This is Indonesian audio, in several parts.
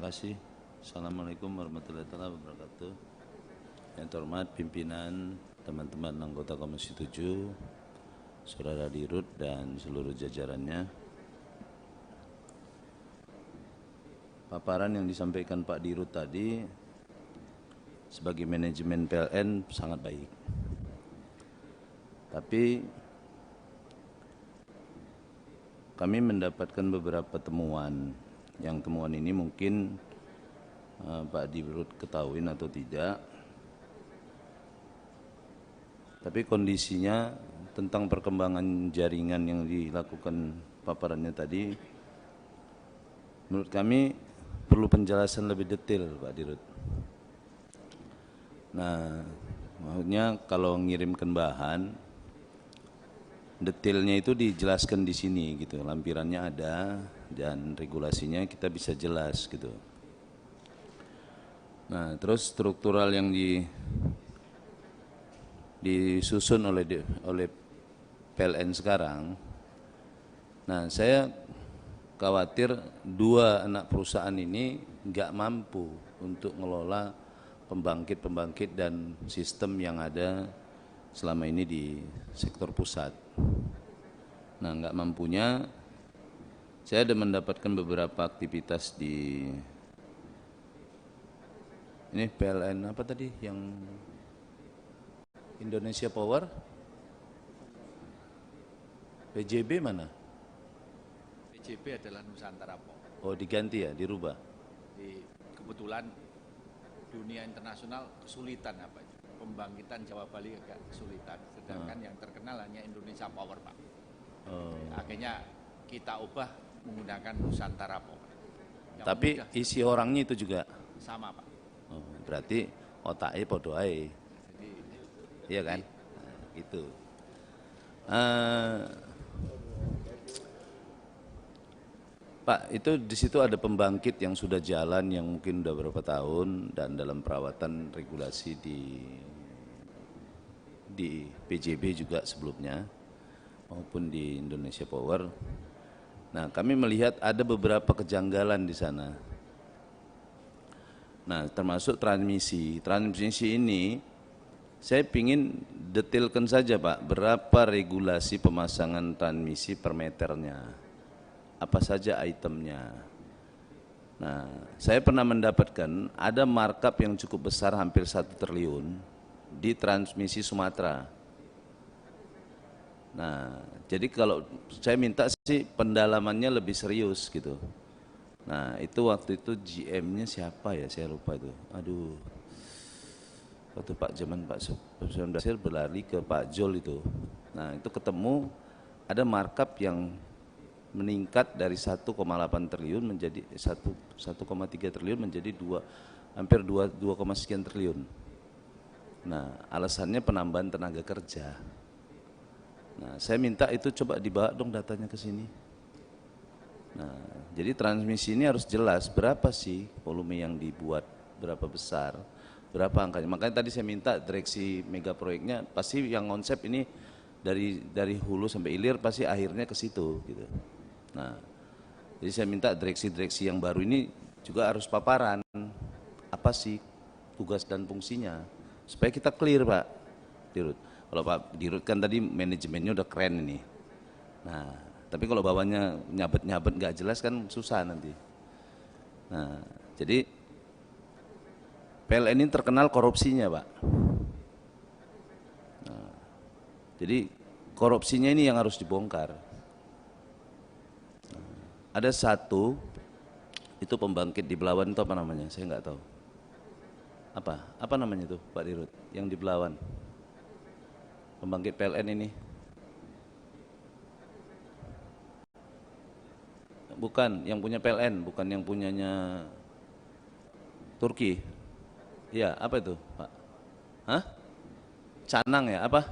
Terima kasih. Assalamualaikum warahmatullahi wabarakatuh. Yang terhormat pimpinan, teman-teman anggota Komisi 7, Saudara Dirut dan seluruh jajarannya. Paparan yang disampaikan Pak Dirut tadi sebagai manajemen PLN sangat baik. Tapi kami mendapatkan beberapa temuan. Yang temuan ini mungkin Pak Dirut ketahuin atau tidak. Tapi kondisinya tentang perkembangan jaringan yang dilakukan paparannya tadi, menurut kami perlu penjelasan lebih detail, Pak Dirut. Nah, maksudnya kalau ngirimkan bahan, detailnya itu dijelaskan di sini gitu, lampirannya ada dan regulasinya kita bisa jelas gitu. Nah, terus struktural yang disusun oleh PLN sekarang. Nah, saya khawatir dua anak perusahaan ini nggak mampu untuk ngelola pembangkit-pembangkit dan sistem yang ada selama ini di sektor pusat. Nah, nggak mampunya, saya ada mendapatkan beberapa aktivitas di ini PLN apa tadi yang Indonesia Power, PJB mana? PJB adalah Nusantara Power. Oh, diganti ya, dirubah. Kebetulan dunia internasional kesulitan apa itu? Pembangkitan Jawa Bali agak kesulitan, sedangkan yang terkenal hanya Indonesia Power, Pak. Akhirnya kita ubah menggunakan Nusantara Power. Tapi isi orangnya itu juga sama, Pak. Oh, berarti otaknya podo ae. Iya kan? Nah, gitu. Pak, itu di situ ada pembangkit yang sudah jalan yang mungkin udah berapa tahun dan dalam perawatan regulasi di PJB juga sebelumnya maupun di Indonesia Power. Nah, kami melihat ada beberapa kejanggalan di sana. Nah, termasuk transmisi. Transmisi ini saya ingin detailkan saja, Pak, berapa regulasi pemasangan transmisi per meternya, apa saja itemnya. Nah, saya pernah mendapatkan ada markup yang cukup besar, hampir 1 triliun di transmisi Sumatera. Nah, jadi kalau saya minta sih pendalamannya lebih serius gitu. Nah, itu waktu itu GM-nya siapa ya, saya lupa itu. Aduh, waktu Pak Basir berlari ke Pak Jol itu. Nah, itu ketemu ada markup yang meningkat dari 1,8 triliun menjadi 1,3 triliun menjadi hampir 2, sekian triliun. Nah, alasannya penambahan tenaga kerja. Nah, saya minta itu coba dibawa dong datanya ke sini. Nah, jadi transmisi ini harus jelas berapa sih volume yang dibuat, berapa besar, berapa angkanya. Makanya tadi saya minta direksi mega proyeknya pasti yang konsep ini dari hulu sampai hilir pasti akhirnya ke situ gitu. Nah, jadi saya minta direksi-direksi yang baru ini juga harus paparan apa sih tugas dan fungsinya supaya kita clear, Pak Dirut. Kalau Pak Dirut kan tadi manajemennya udah keren ini. Nah, tapi kalau bawahnya nyabet-nyabet nggak jelas kan susah nanti. Nah, jadi PLN ini terkenal korupsinya, Pak. Nah, jadi korupsinya ini yang harus dibongkar. Nah, ada satu itu pembangkit di Belawan itu apa namanya? Saya nggak tahu. Apa namanya itu, Pak Dirut? Yang di Belawan, pembangkit PLN ini. Bukan yang punya PLN, bukan yang punyanya Turki. Iya, apa itu, Pak? Hah? Canang ya, apa?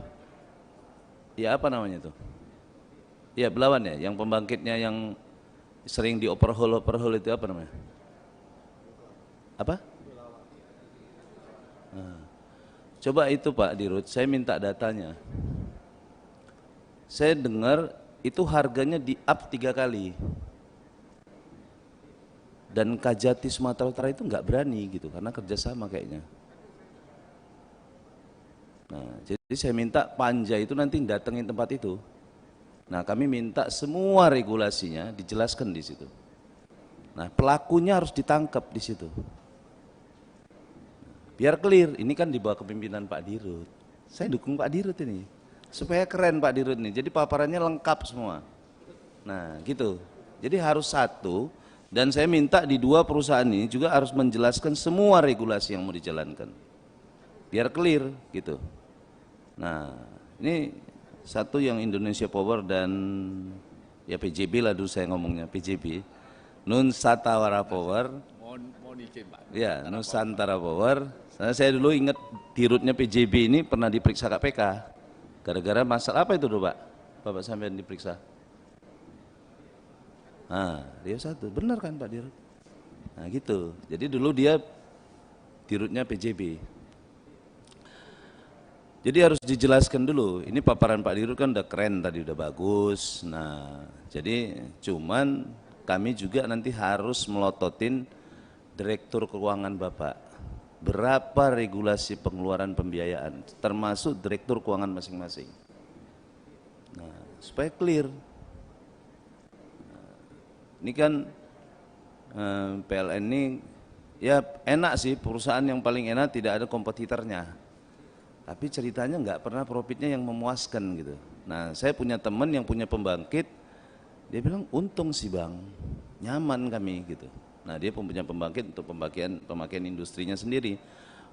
Ya, apa namanya itu? Iya, Belawan ya, yang pembangkitnya yang sering dioperhol itu apa namanya? Apa? Nah, coba itu Pak Dirut, saya minta datanya. Saya dengar itu harganya di up 3 kali. Dan Kajati Sumatera Utara itu nggak berani gitu, karena kerjasama kayaknya. Nah, jadi saya minta Panja itu nanti datengin tempat itu. Nah, kami minta semua regulasinya dijelaskan di situ. Nah, pelakunya harus ditangkap di situ. Biar clear, ini kan di bawah kepemimpinan Pak Dirut. Saya dukung Pak Dirut ini, supaya keren Pak Dirut ini. Jadi paparannya lengkap semua. Nah, gitu. Jadi harus satu, dan saya minta di dua perusahaan ini juga harus menjelaskan semua regulasi yang mau dijalankan. Biar clear, gitu. Nah, ini satu yang Indonesia Power dan ya PJB lah dulu saya ngomongnya, PJB. Nusantara Power. Mohon izin Pak. Ya, Nusantara Power. Saya dulu ingat dirutnya PJB ini pernah diperiksa KPK. Gara-gara masalah apa itu dulu Pak? Bapak sampean diperiksa. Nah, dia satu, benar kan Pak Dirut? Nah gitu, jadi dulu dia dirutnya PJB. Jadi harus dijelaskan dulu, ini paparan Pak Dirut kan udah keren tadi, udah bagus. Nah, jadi cuman kami juga nanti harus melototin Direktur Keuangan Bapak. Berapa regulasi pengeluaran pembiayaan, termasuk Direktur Keuangan masing-masing. Nah, supaya clear. Ini kan PLN ini ya enak sih, perusahaan yang paling enak, tidak ada kompetitornya. Tapi ceritanya nggak pernah profitnya yang memuaskan gitu. Nah, saya punya teman yang punya pembangkit, dia bilang untung sih bang, nyaman kami gitu. Nah, dia punya pembangkit untuk pemakaian industrinya sendiri.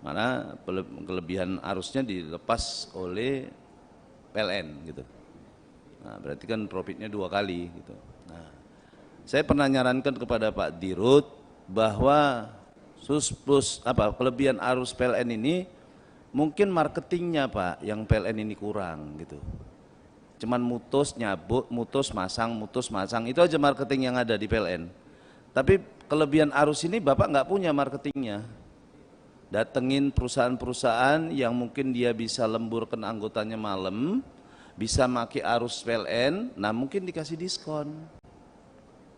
Mana kelebihan arusnya dilepas oleh PLN gitu. Nah, berarti kan profitnya 2 kali gitu. Nah, saya pernah nyarankan kepada Pak Dirut bahwa kelebihan arus PLN ini mungkin marketingnya Pak, yang PLN ini kurang gitu. Cuman mutus, nyabut, mutus, masang, itu aja marketing yang ada di PLN. Tapi kelebihan arus ini Bapak nggak punya marketingnya. Datengin perusahaan-perusahaan yang mungkin dia bisa lemburkan anggotanya malam, bisa pakai arus PLN, nah mungkin dikasih diskon.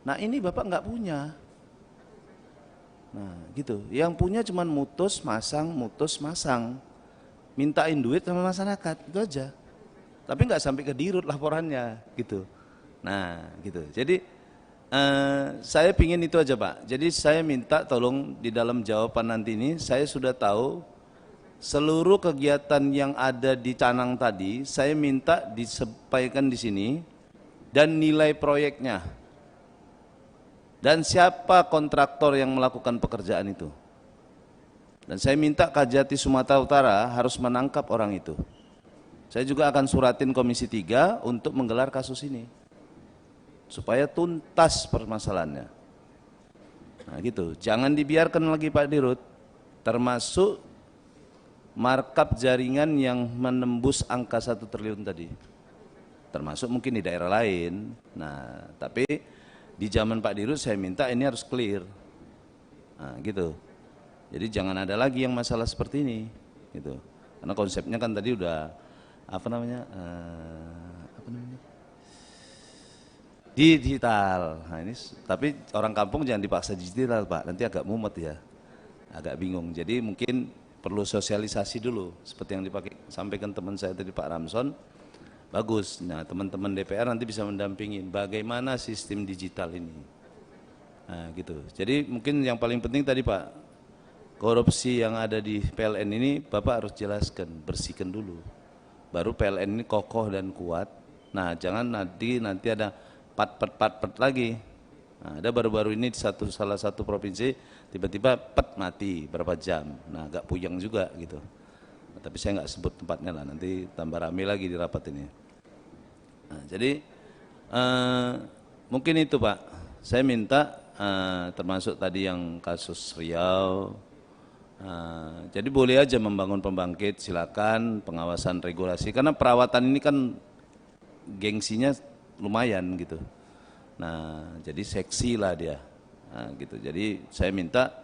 Nah ini Bapak nggak punya. Nah gitu, yang punya cuman mutus, masang. Mintain duit sama masyarakat, itu aja. Tapi nggak sampai ke Dirut laporannya gitu. Nah gitu, jadi saya pingin itu aja Pak. Jadi saya minta tolong di dalam jawaban nanti ini, saya sudah tahu seluruh kegiatan yang ada di Canang tadi, saya minta disampaikan di sini, dan nilai proyeknya. Dan siapa kontraktor yang melakukan pekerjaan itu. Dan saya minta Kajati Sumatera Utara harus menangkap orang itu. Saya juga akan suratin Komisi 3 untuk menggelar kasus ini. Supaya tuntas permasalahannya. Nah gitu, jangan dibiarkan lagi Pak Dirut, termasuk markup jaringan yang menembus angka 1 triliun tadi. Termasuk mungkin di daerah lain. Nah tapi di zaman Pak Dirut saya minta ini harus clear. Nah gitu. Jadi jangan ada lagi yang masalah seperti ini gitu. Karena konsepnya kan tadi udah digital. Nah ini tapi orang kampung jangan dipaksa digital Pak, nanti agak mumet ya. Agak bingung. Jadi mungkin perlu sosialisasi dulu seperti yang sampaikan teman saya tadi Pak Ramson. Bagus. Nah, teman-teman DPR nanti bisa mendampingi bagaimana sistem digital ini. Nah, gitu. Jadi mungkin yang paling penting tadi Pak, korupsi yang ada di PLN ini Bapak harus jelaskan, bersihkan dulu. Baru PLN ini kokoh dan kuat. Nah, jangan nanti ada pat lagi. Nah, ada baru-baru ini di salah satu provinsi tiba-tiba mati berapa jam. Nah, agak puyeng juga gitu. Tapi saya nggak sebut tempatnya lah, nanti tambah rame lagi di rapat ini. Nah, jadi mungkin itu Pak, saya minta termasuk tadi yang kasus Riau, jadi boleh aja membangun pembangkit, silakan, pengawasan regulasi, karena perawatan ini kan gengsinya lumayan gitu. Nah, jadi seksi lah dia, nah, gitu. Jadi saya minta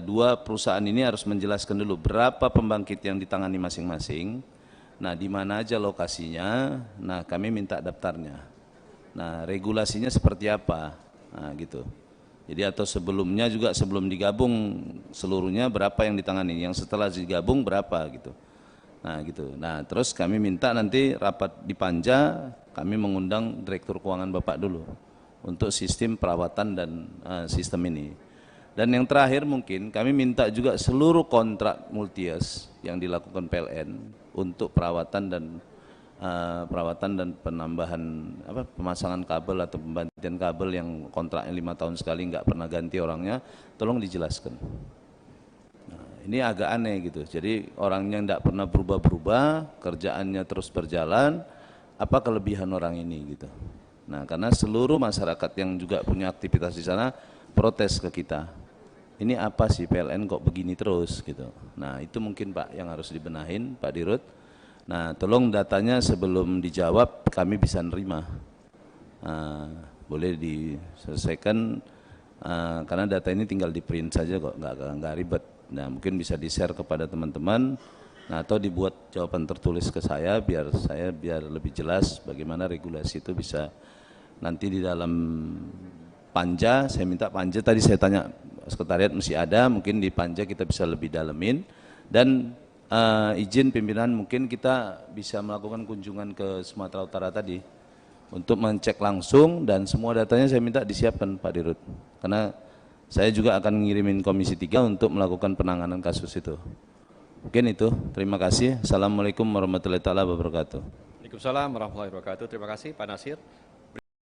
dua perusahaan ini harus menjelaskan dulu berapa pembangkit yang ditangani masing-masing. Nah, di mana aja lokasinya. Nah, kami minta daftarnya. Nah, regulasinya seperti apa? Nah, gitu. Jadi atau sebelumnya juga sebelum digabung seluruhnya berapa yang ditangani, yang setelah digabung berapa gitu. Nah gitu. Nah terus kami minta nanti rapat di Panja, kami mengundang Direktur Keuangan Bapak dulu untuk sistem perawatan dan sistem ini. Dan yang terakhir mungkin kami minta juga seluruh kontrak multi-years yang dilakukan PLN untuk perawatan dan penambahan pemasangan kabel atau pembantian kabel yang kontraknya 5 tahun sekali nggak pernah ganti orangnya, tolong dijelaskan. Nah, ini agak aneh gitu. Jadi orangnya nggak pernah berubah-berubah, kerjaannya terus berjalan, apa kelebihan orang ini gitu. Nah, karena seluruh masyarakat yang juga punya aktivitas di sana protes ke kita. Ini apa sih PLN kok begini terus gitu. Nah, itu mungkin Pak yang harus dibenahin, Pak Dirut. Nah, tolong datanya sebelum dijawab kami bisa nerima. Boleh diselesaikan karena data ini tinggal di print saja kok, nggak ribet. Nah, mungkin bisa di-share kepada teman-teman, nah, atau dibuat jawaban tertulis ke saya biar lebih jelas bagaimana regulasi itu bisa nanti di dalam Panja. Saya minta Panja, tadi saya tanya sekretariat mesti ada, mungkin di Panja kita bisa lebih dalemin. Dan izin pimpinan, mungkin kita bisa melakukan kunjungan ke Sumatera Utara tadi untuk mencek langsung, dan semua datanya saya minta disiapkan Pak Dirut, karena saya juga akan ngirimin Komisi 3 untuk melakukan penanganan kasus itu. Mungkin itu, terima kasih. Assalamualaikum warahmatullahi wabarakatuh. Waalaikumsalam warahmatullahi wabarakatuh. Terima kasih Pak Nasir.